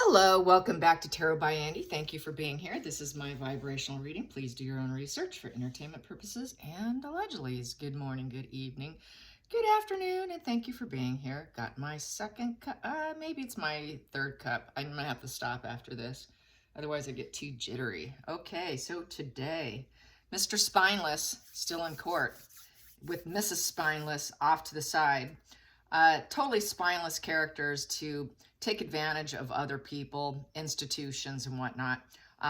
Hello, welcome back to Tarot by Andy. Thank you for being here. This is my vibrational reading. Please do your own research for entertainment purposes and allegedly. Good morning, good evening, good afternoon, and thank you for being here. Got my second cup, maybe it's my third cup. I'm gonna have to stop after this. Otherwise I get too jittery. Okay, so today, Mr. Spineless still in court with Mrs. Spineless off to the side. Totally spineless characters to take advantage of other people, institutions, and whatnot.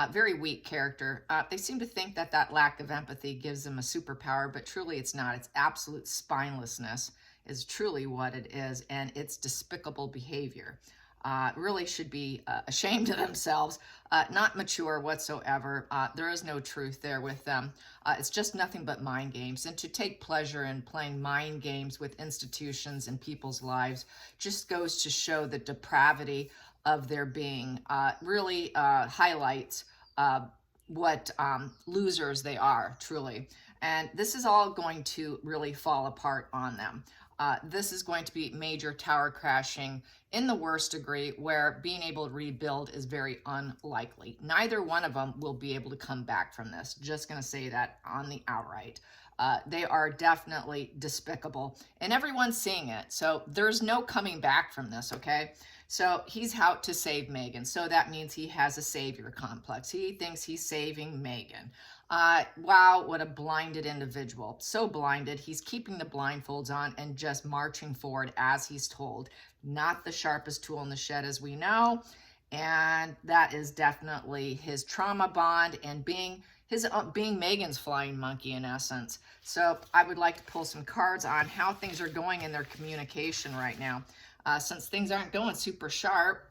Very weak character. They seem to think that that lack of empathy gives them a superpower, but truly it's not. It's absolute spinelessness is truly what it is, and it's despicable behavior. Really should be ashamed of themselves, not mature whatsoever. There is no truth there with them. It's just nothing but mind games. And to take pleasure in playing mind games with institutions and people's lives just goes to show the depravity of their being. Really highlights what losers they are, truly. And this is all going to really fall apart on them. This is going to be major tower crashing in the worst degree, where being able to rebuild is very unlikely. Neither one of them will be able to come back from this. Just going to say that on the outright. They are definitely despicable, and everyone's seeing it. So there's no coming back from this, okay? So he's out to save Meghan. So that means he has a savior complex. He thinks he's saving Meghan. Wow, what a blinded individual. So blinded, he's keeping the blindfolds on and just marching forward as he's told. Not the sharpest tool in the shed, as we know. And that is definitely his trauma bond and being Meghan's flying monkey in essence. So I would like to pull some cards on how things are going in their communication right now. Since things aren't going super sharp,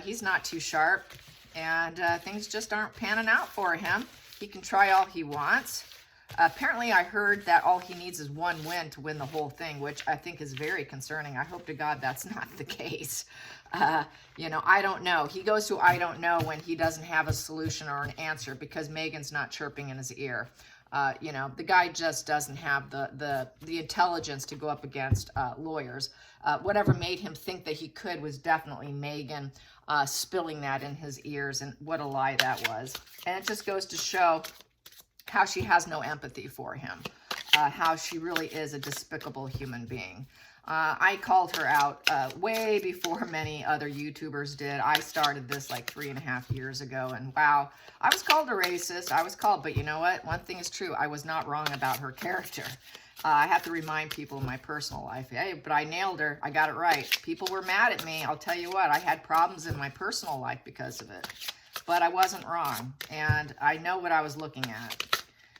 he's not too sharp, and things just aren't panning out for him. He can try all he wants. Apparently, I heard that all he needs is one win to win the whole thing, which I think is very concerning. I hope to God that's not the case. You know, I don't know. He goes to I don't know when he doesn't have a solution or an answer because Meghan's not chirping in his ear. You know, the guy just doesn't have the intelligence to go up against lawyers. Whatever made him think that he could was definitely Meghan spilling that in his ears, and what a lie that was. And it just goes to show how she has no empathy for him, how she really is a despicable human being. I called her out way before many other YouTubers did. I started this like 3.5 years ago, and wow, I was called a racist. I was called, but you know what? One thing is true. I was not wrong about her character. I have to remind people in my personal life, hey, but I nailed her. I got it right. People were mad at me. I'll tell you what, I had problems in my personal life because of it, but I wasn't wrong, and I know what I was looking at.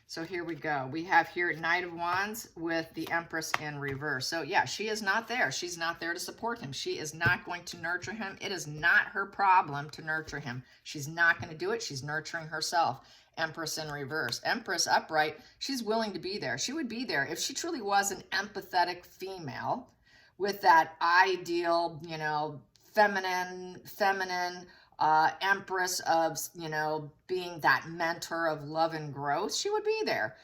So here we go. We have here Knight of Wands with the Empress in reverse. So yeah, she is not there. She's not there to support him. She is not going to nurture him. It is not her problem to nurture him. She's not going to do it. She's nurturing herself. Empress in reverse. Empress upright, she's willing to be there. She would be there if she truly was an empathetic female with that ideal, you know, feminine, empress of, you know, being that mentor of love and growth. She would be there.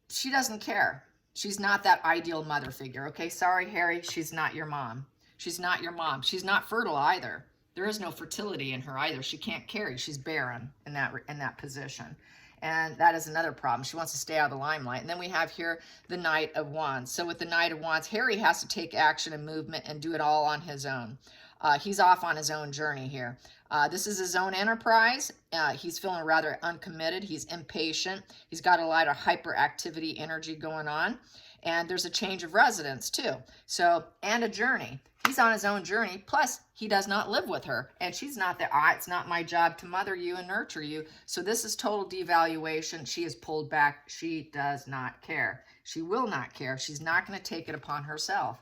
She doesn't care. She's not that ideal mother figure. Okay, sorry, Harry, she's not your mom. She's not your mom. She's not fertile either. There is no fertility in her either. She can't carry. She's barren in that position. And that is another problem. She wants to stay out of the limelight. And then we have here the Knight of Wands. So with the Knight of Wands, Harry has to take action and movement and do it all on his own. He's off on his own journey here. This is his own enterprise. He's feeling rather uncommitted. He's impatient. He's got a lot of hyperactivity energy going on. And there's a change of residence too. So, and a journey. He's on his own journey. Plus, he does not live with her. And she's not there. It's not my job to mother you and nurture you. So this is total devaluation. She is pulled back. She does not care. She will not care. She's not going to take it upon herself.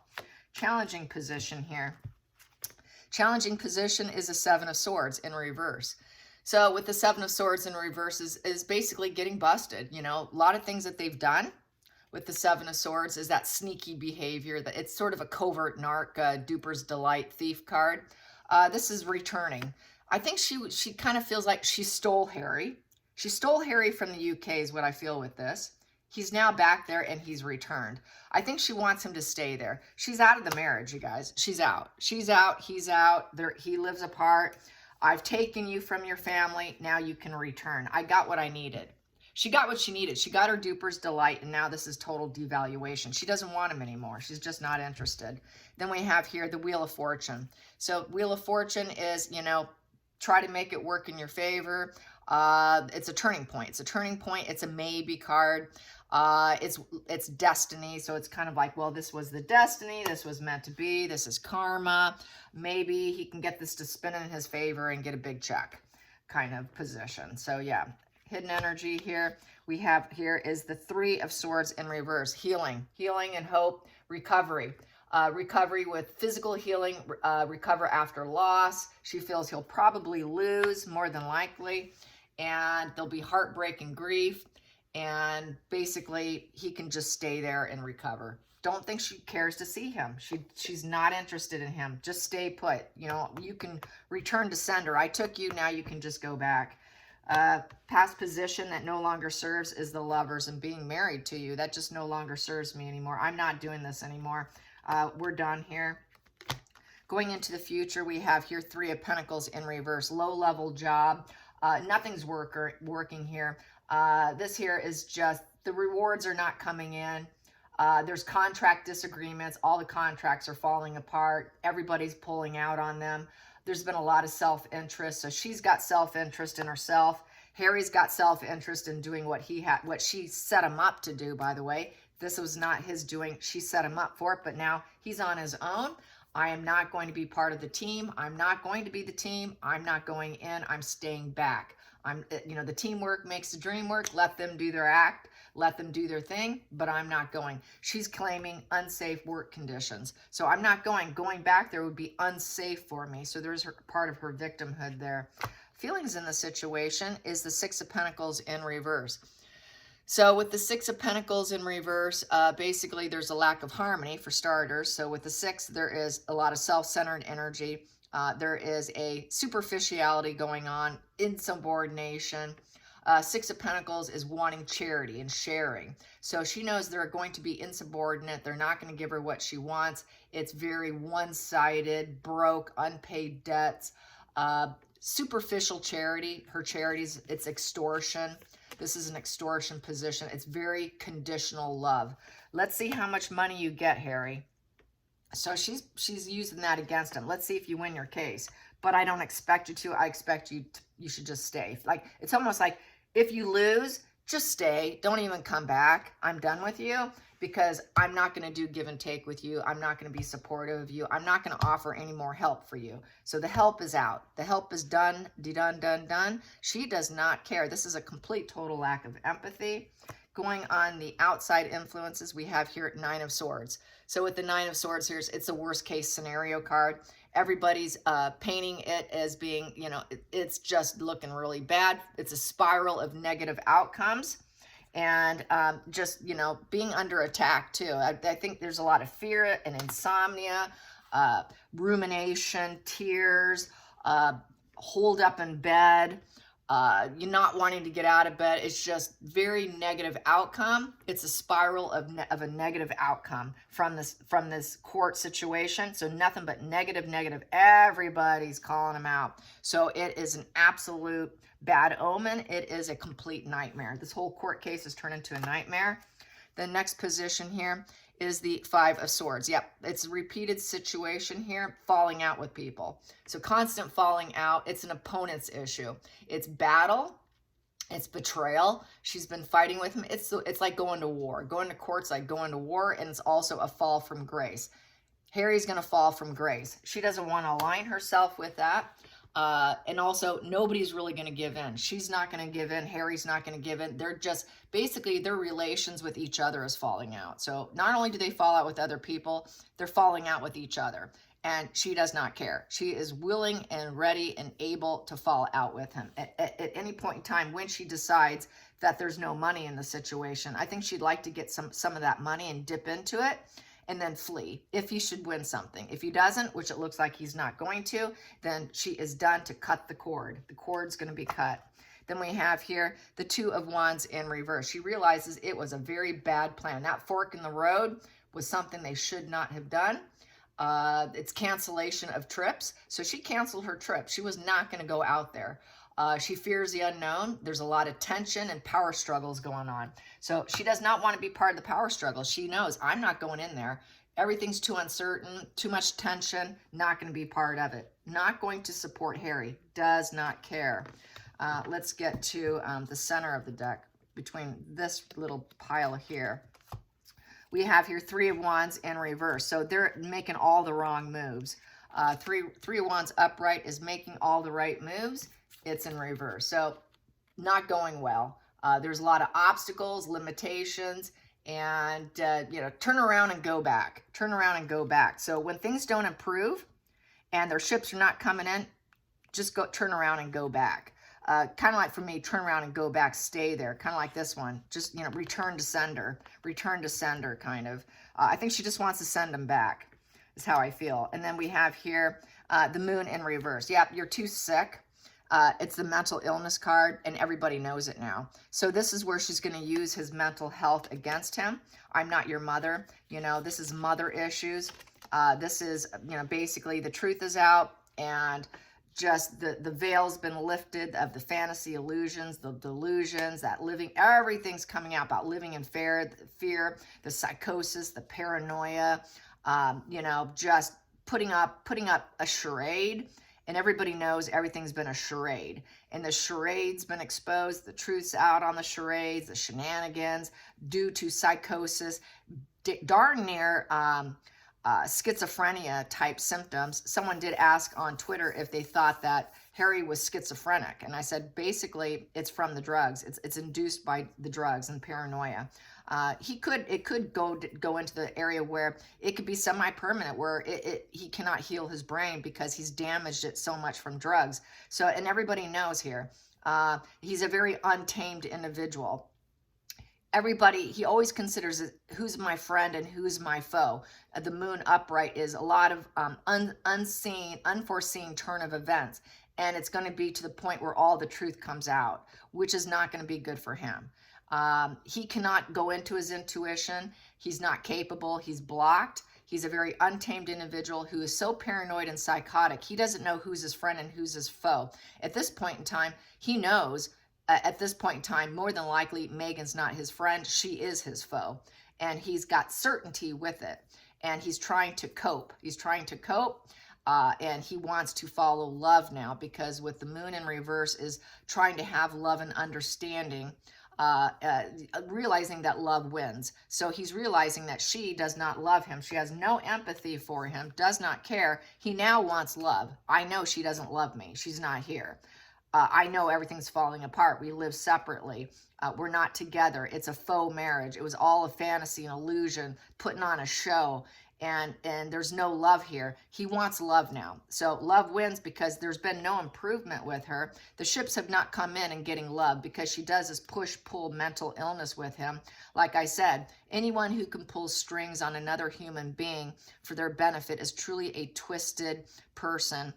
Challenging position here. Challenging position is a Seven of Swords in reverse. So with the Seven of Swords in reverse is basically getting busted. You know, a lot of things that they've done with the Seven of Swords is that sneaky behavior. That it's sort of a covert narc, duper's delight thief card. This is returning. I think she kind of feels like she stole Harry. She stole Harry from the UK is what I feel with this. He's now back there and he's returned. I think she wants him to stay there. She's out of the marriage, you guys. She's out. She's out. He's out. He lives apart. I've taken you from your family. Now you can return. I got what I needed. She got what she needed. She got her duper's delight, and now this is total devaluation. She doesn't want him anymore. She's just not interested. Then we have here the Wheel of Fortune. So Wheel of Fortune is, you know, try to make it work in your favor. It's a turning point. It's a turning point. It's a maybe card. It's destiny. So it's kind of like, well, this was the destiny. This was meant to be. This is karma. Maybe he can get this to spin in his favor and get a big check kind of position. So yeah, hidden energy here. We have here is the Three of Swords in reverse. Healing and hope, recovery. Recovery with physical healing, recover after loss. She feels he'll probably lose, more than likely, and there'll be heartbreak and grief, and basically he can just stay there and recover. Don't think she cares to see him. She's not interested in him. Just stay put. You know, you can return to sender. I took you, now you can just go back. Past position that no longer serves is the Lovers and being married to you. That just no longer serves me anymore. I'm not doing this anymore. We're done here. Going into the future, we have here Three of Pentacles in reverse. Low-level job. Nothing's working here. This here is just, the rewards are not coming in. There's contract disagreements. All the contracts are falling apart. Everybody's pulling out on them. There's been a lot of self-interest. So she's got self-interest in herself. Harry's got self-interest in doing what she set him up to do, by the way. This was not his doing. She set him up for it, but now he's on his own. I am not going to be part of the team. I'm not going to be the team. I'm not going in. I'm staying back. You know, the teamwork makes the dream work. Let them do their act. Let them do their thing, but I'm not going. She's claiming unsafe work conditions. So I'm not going. Going back there would be unsafe for me. So there's part of her victimhood there. Feelings in the situation is the Six of Pentacles in reverse. So with the Six of Pentacles in reverse, basically there's a lack of harmony for starters. So with the Six, there is a lot of self-centered energy. There is a superficiality going on, insubordination. Six of Pentacles is wanting charity and sharing. So she knows they're going to be insubordinate. They're not going to give her what she wants. It's very one-sided, broke, unpaid debts, superficial charity. Her charities, it's extortion. This is an extortion position. It's very conditional love. Let's see how much money you get, Harry. So she's using that against him. Let's see if you win your case. But I don't expect you to. I expect you should just stay. Like, it's almost like if you lose, just stay. Don't even come back. I'm done with you because I'm not going to do give and take with you. I'm not going to be supportive of you. I'm not going to offer any more help for you. So the help is out. The help is done, done. She does not care. This is a complete total lack of empathy. Going on the outside influences, we have here Nine of Swords. So with the Nine of Swords here, it's a worst case scenario card. Everybody's painting it as being, you know, it's just looking really bad. It's a spiral of negative outcomes. And just, you know, being under attack too. I think there's a lot of fear and insomnia, rumination, tears, hold up in bed, you're not wanting to get out of bed. It's just very negative outcome. It's a spiral of a negative outcome from this court situation. So nothing but negative. Everybody's calling them out. So it is an absolute bad omen. It is a complete nightmare. This whole court case has turned into a nightmare. The next position here is the Five of Swords. Yep, it's a repeated situation here, falling out with people. So constant falling out. It's an opponent's issue. It's battle. It's betrayal. She's been fighting with him. It's like going to war. Going to court's like going to war, and it's also a fall from grace. Harry's going to fall from grace. She doesn't want to align herself with that. And also, nobody's really going to give in. She's not going to give in. Harry's not going to give in. They're just, basically, their relations with each other is falling out. So not only do they fall out with other people, they're falling out with each other. And she does not care. She is willing and ready and able to fall out with him at any point in time when she decides that there's no money in the situation. I think she'd like to get some of that money and dip into it, and then flee if he should win something. If he doesn't, which it looks like he's not going to, then she is done to cut the cord. The cord's going to be cut. Then we have here the Two of Wands in reverse. She realizes it was a very bad plan. That fork in the road was something they should not have done. It's cancellation of trips. So she canceled her trip. She was not going to go out there. She fears the unknown. There's a lot of tension and power struggles going on. So she does not want to be part of the power struggle. She knows, I'm not going in there. Everything's too uncertain, too much tension, not going to be part of it. Not going to support Harry. Does not care. Let's get to the center of the deck between this little pile here. We have here 3 of Wands in reverse. So they're making all the wrong moves. Three of Wands upright is making all the right moves. It's in reverse. So not going well. There's a lot of obstacles, limitations, and, turn around and go back. Turn around and go back. So when things don't improve and their ships are not coming in, just turn around and go back. Kind of like for me, turn around and go back, stay there. Kind of like this one, just, return to sender kind of. I think she just wants to send them back is how I feel. And then we have here the moon in reverse. Yep, you're too sick. It's the mental illness card, and everybody knows it now. So this is where she's going to use his mental health against him. I'm not your mother. This is mother issues. This is, basically the truth is out, and just the veil's been lifted of the fantasy illusions, the delusions, that everything's coming out about living in fear, the psychosis, the paranoia, just putting up a charade. And everybody knows everything's been a charade. And the charade's been exposed. The truth's out on the charades, the shenanigans, due to psychosis, darn near schizophrenia type symptoms. Someone did ask on Twitter if they thought that Harry was schizophrenic. And I said, basically, it's from the drugs. It's induced by the drugs and paranoia. It could go into the area where it could be semi-permanent, where he cannot heal his brain because he's damaged it so much from drugs. So, and everybody knows here, he's a very untamed individual. He always considers who's my friend and who's my foe. The moon upright is a lot of unforeseen turn of events. And it's going to be to the point where all the truth comes out, which is not going to be good for him. He cannot go into his intuition. He's not capable. He's blocked. He's a very untamed individual who is so paranoid and psychotic. He doesn't know who's his friend and who's his foe. At this point in time, he knows, at this point in time, more than likely, Meghan's not his friend. She is his foe. And he's got certainty with it. And he's trying to cope. And he wants to follow love now, because with the moon in reverse is trying to have love and understanding, realizing that love wins. So he's realizing that she does not love him. She has no empathy for him, does not care. He now wants love. I know she doesn't love me. She's not here. I know everything's falling apart. We live separately. We're not together. It's a faux marriage. It was all a fantasy, an illusion, putting on a show. And there's no love here. He wants love now. So love wins because there's been no improvement with her. The ships have not come in and getting love because she does this push-pull mental illness with him. Like I said, anyone who can pull strings on another human being for their benefit is truly a twisted person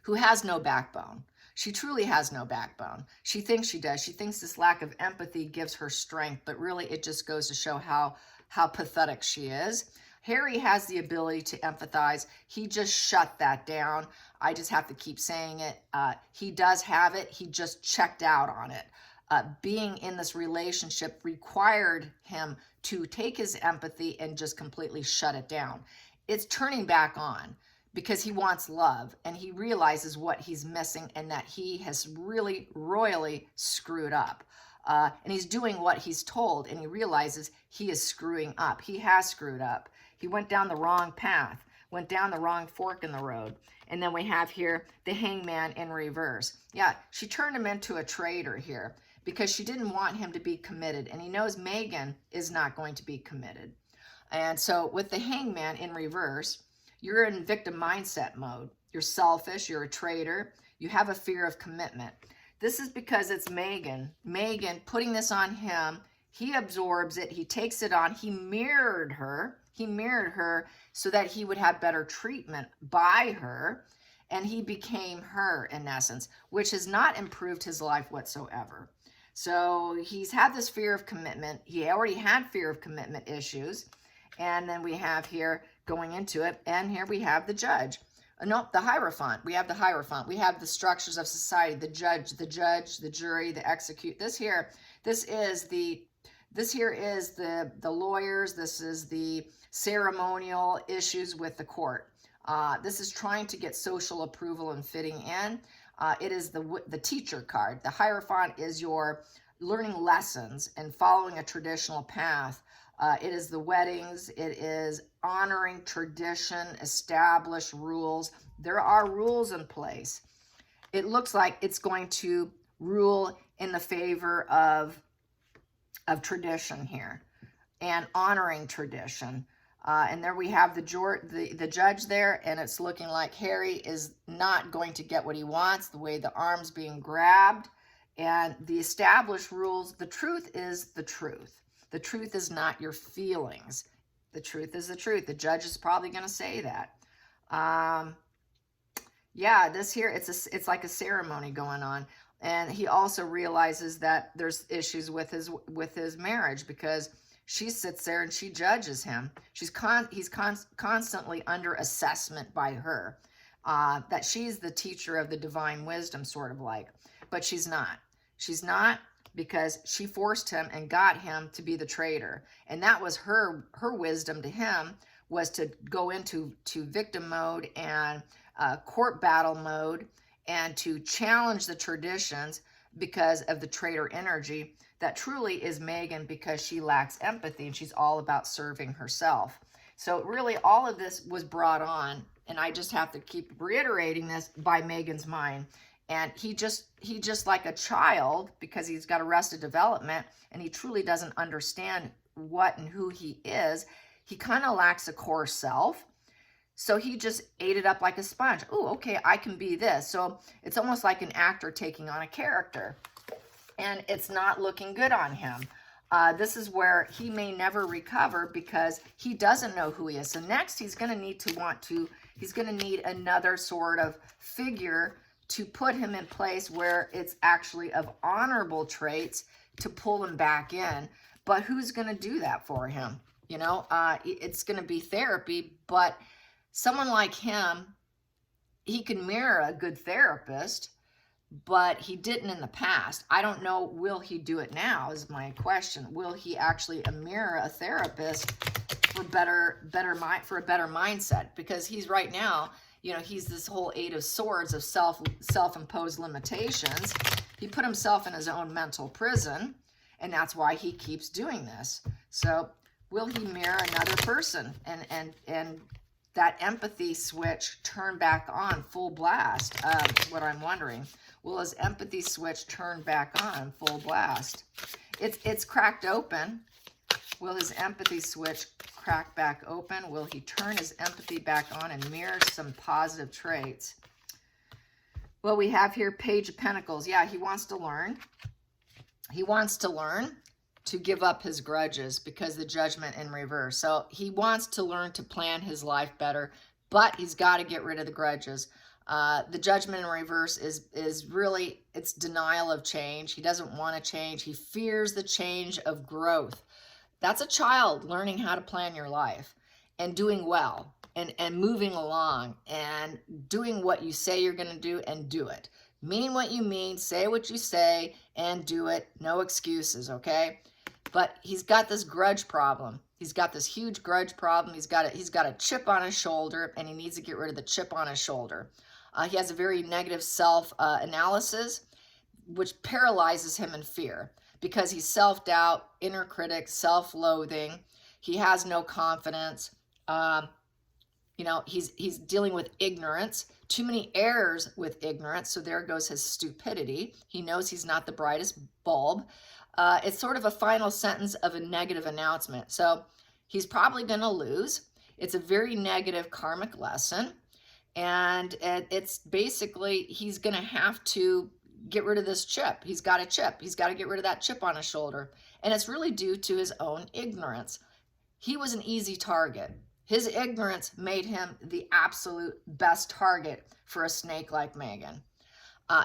who has no backbone. She truly has no backbone. She thinks she does. She thinks this lack of empathy gives her strength, but really it just goes to show how pathetic she is. Harry has the ability to empathize. He just shut that down. I just have to keep saying it. He does have it. He just checked out on it. Being in this relationship required him to take his empathy and just completely shut it down. It's turning back on because he wants love, and he realizes what he's missing and that he has really royally screwed up. And he's doing what he's told, and he realizes he is screwing up. He has screwed up. He went down the wrong path, went down the wrong fork in the road. And then we have here the hangman in reverse. Yeah, she turned him into a traitor here because she didn't want him to be committed. And he knows Meghan is not going to be committed. And so with the hangman in reverse, you're in victim mindset mode. You're selfish. You're a traitor. You have a fear of commitment. This is because it's Meghan. Meghan putting this on him. He absorbs it. He takes it on. He mirrored her. He mirrored her so that he would have better treatment by her. And he became her in essence, which has not improved his life whatsoever. So he's had this fear of commitment. He already had fear of commitment issues. And then we have here going into it. And here we have the judge. Nope, the Hierophant. We have the Hierophant. We have the structures of society, the judge, the jury, the execute. This here is the lawyers. This is the ceremonial issues with the court. This is trying to get social approval and fitting in. It is the teacher card. The Hierophant is your learning lessons and following a traditional path. It is the weddings. It is honoring tradition, established rules. There are rules in place. It looks like it's going to rule in the favor of tradition here and honoring tradition. And there we have the judge there, and it's looking like Harry is not going to get what he wants, the way the arm's being grabbed, and the established rules. The truth is the truth. The truth is not your feelings. The truth is the truth. The judge is probably going to say that. Yeah, this here, it's like a ceremony going on. And he also realizes that there's issues with his marriage, because she sits there and she judges him. He's constantly under assessment by her, that she's the teacher of the divine wisdom, sort of like, but she's not. She's not, because she forced him and got him to be the traitor. And that was her wisdom to him, was to go into victim mode and court battle mode, and to challenge the traditions because of the traitor energy that truly is Meghan, because she lacks empathy and she's all about serving herself. So really all of this was brought on, and I just have to keep reiterating this, by Meghan's mind. And he just like a child, because he's got arrested development and he truly doesn't understand what and who he is. He kind of lacks a core self. So he just ate it up like a sponge. Oh, okay, I can be this. So it's almost like an actor taking on a character, and it's not looking good on him. This is where he may never recover, because he doesn't know who he is. So next he's going to need another sort of figure to put him in place where it's actually of honorable traits to pull him back in. But who's going to do that for him? You know, it's going to be therapy, but someone like him, he can mirror a good therapist, but he didn't in the past. I don't know, will he do it now is my question. Will he actually mirror a therapist for a better mindset? Because he's right now, you know, he's this whole Eight of Swords of self-imposed limitations. He put himself in his own mental prison, and that's why he keeps doing this. So will he mirror another person and that empathy switch turn back on full blast? What I'm wondering, will his empathy switch turn back on full blast? It's cracked open. Will his empathy switch crack back open? Will he turn his empathy back on and mirror some positive traits? Well, we have here Page of Pentacles. Yeah, he wants to learn. He wants to learn to give up his grudges, because the Judgment in reverse. So he wants to learn to plan his life better, but he's got to get rid of the grudges. The Judgment in reverse is really, it's denial of change. He doesn't want to change. He fears the change of growth. That's a child learning how to plan your life and doing well and moving along and doing what you say you're going to do, and do it. Mean what you mean, say what you say, and do it. No excuses, okay? But he's got this grudge problem. He's got this huge grudge problem. He's got a chip on his shoulder, and he needs to get rid of the chip on his shoulder. He has a very negative self-analysis, which paralyzes him in fear, because he's self-doubt, inner critic, self-loathing. He has no confidence. You know, he's dealing with ignorance, too many errors with ignorance. So there goes his stupidity. He knows he's not the brightest bulb. It's sort of a final sentence of a negative announcement. So he's probably going to lose. It's a very negative karmic lesson. And it's basically, he's going to have to get rid of this chip. He's got a chip. He's got to get rid of that chip on his shoulder. And it's really due to his own ignorance. He was an easy target. His ignorance made him the absolute best target for a snake like Meghan.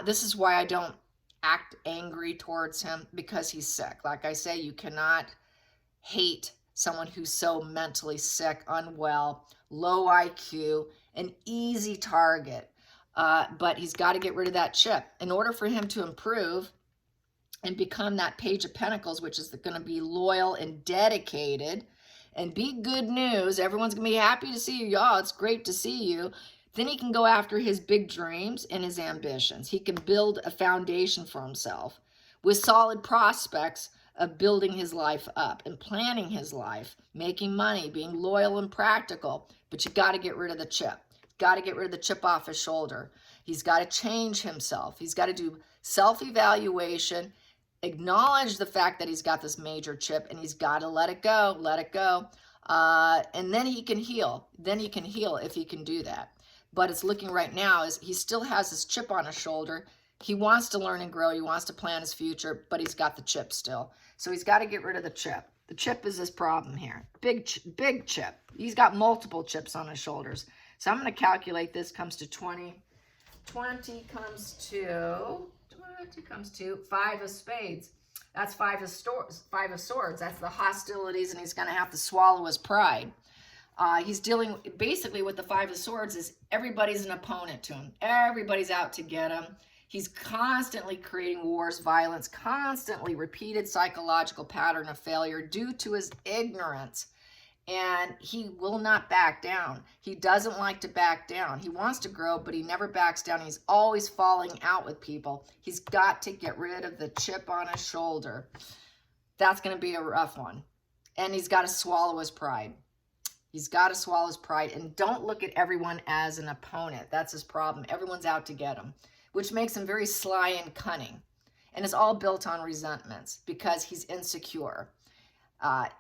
This is why I don't act angry towards him, because he's sick. Like I say, you cannot hate someone who's so mentally sick, unwell, low IQ, an easy target. But he's got to get rid of that chip. In order for him to improve and become that Page of Pentacles, which is going to be loyal and dedicated and be good news, everyone's going to be happy to see you, y'all. It's great to see you. Then he can go after his big dreams and his ambitions. He can build a foundation for himself with solid prospects of building his life up and planning his life, making money, being loyal and practical. But you got to get rid of the chip. Got to get rid of the chip off his shoulder. He's got to change himself. He's got to do self-evaluation, acknowledge the fact that he's got this major chip, and he's got to let it go, and then he can heal. Then he can heal if he can do that. But it's looking right now as he still has this chip on his shoulder. He wants to learn and grow. He wants to plan his future, but he's got the chip still. So he's got to get rid of the chip. The chip is his problem here. Big chip. He's got multiple chips on his shoulders. So I'm going to calculate this comes to 20. 20 comes to 5 of spades. That's 5 of swords. That's the hostilities, and he's going to have to swallow his pride. He's dealing basically with the 5 of swords is everybody's an opponent to him. Everybody's out to get him. He's constantly creating wars, violence, constantly repeated psychological pattern of failure due to his ignorance. And he will not back down. He doesn't like to back down. He wants to grow, but he never backs down. He's always falling out with people. He's got to get rid of the chip on his shoulder. That's going to be a rough one. And he's got to swallow his pride. He's got to swallow his pride. And don't look at everyone as an opponent. That's his problem. Everyone's out to get him, which makes him very sly and cunning. And it's all built on resentments because he's insecure.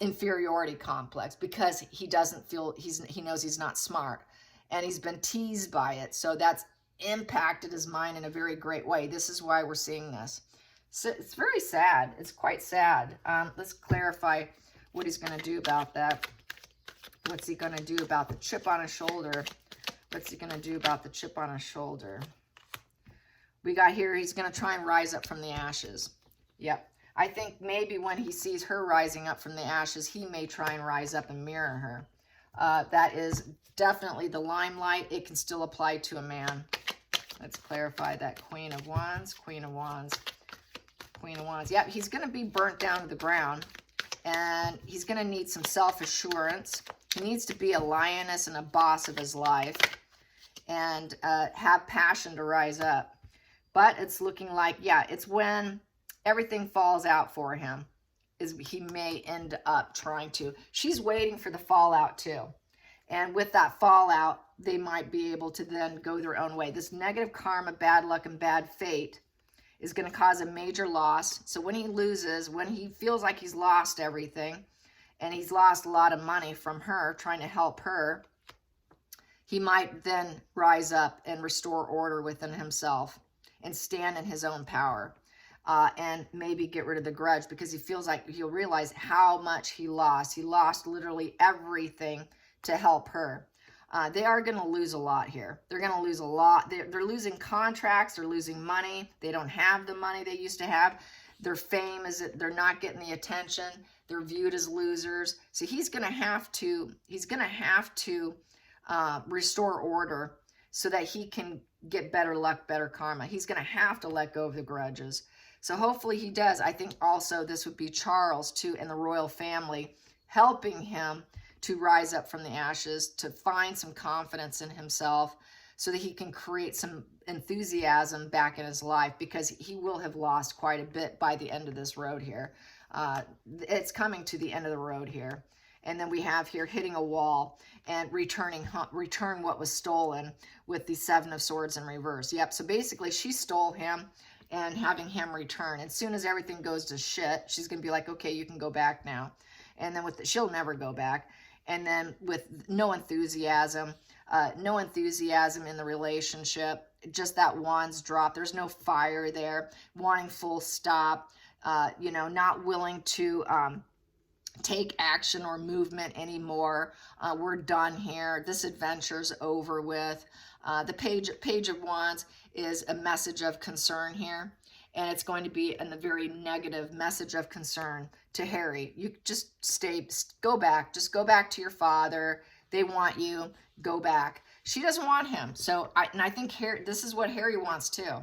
Inferiority complex because he doesn't feel he knows he's not smart, and he's been teased by it. So that's impacted his mind in a very great way. This is why we're seeing this. So it's very sad. It's quite sad. Let's clarify what he's going to do about that. What's he going to do about the chip on his shoulder? What's he going to do about the chip on his shoulder? We got here, he's going to try and rise up from the ashes. Yep. I think maybe when he sees her rising up from the ashes, he may try and rise up and mirror her. That is definitely the limelight. It can still apply to a man. Let's clarify that. Queen of Wands, Queen of Wands, Queen of Wands. Yep, he's going to be burnt down to the ground, and he's going to need some self-assurance. He needs to be a lioness and a boss of his life and have passion to rise up. But it's looking like, yeah, it's when everything falls out for him is he may end up trying to. She's waiting for the fallout too. And with that fallout, they might be able to then go their own way. This negative karma, bad luck, and bad fate is going to cause a major loss. So when he loses, when he feels like he's lost everything, and he's lost a lot of money from her, trying to help her, he might then rise up and restore order within himself and stand in his own power. And maybe get rid of the grudge because he feels like he'll realize how much he lost. He lost literally everything to help her. They are going to lose a lot here. They're going to lose a lot. They're losing contracts. They're losing money. They don't have the money they used to have. Their fame is that they're not getting the attention. They're viewed as losers. So he's going to have to restore order so that he can get better luck, better karma. He's going to have to let go of the grudges. So hopefully he does. I think also this would be Charles too and the royal family helping him to rise up from the ashes, to find some confidence in himself so that he can create some enthusiasm back in his life because he will have lost quite a bit by the end of this road here. It's coming to the end of the road here. And then we have here hitting a wall and return what was stolen with the 7 of Swords in reverse. Yep, so basically she stole him and having him return. As soon as everything goes to shit, she's going to be like, okay, you can go back now. And then she'll never go back. And then with no enthusiasm in the relationship, just that wands drop. There's no fire there, wanting full stop, not willing to take action or movement anymore. We're done here. This adventure's over with. The page of Wands is a message of concern here. and it's going to be a very negative message of concern to Harry. You just go back. Just go back to your father. They want you. Go back. She doesn't want him. So, I think this is what Harry wants too.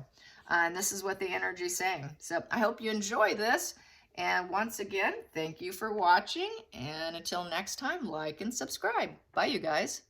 And this is what the energy is saying. So I hope you enjoy this. And once again, thank you for watching. And until next time, like and subscribe. Bye, you guys.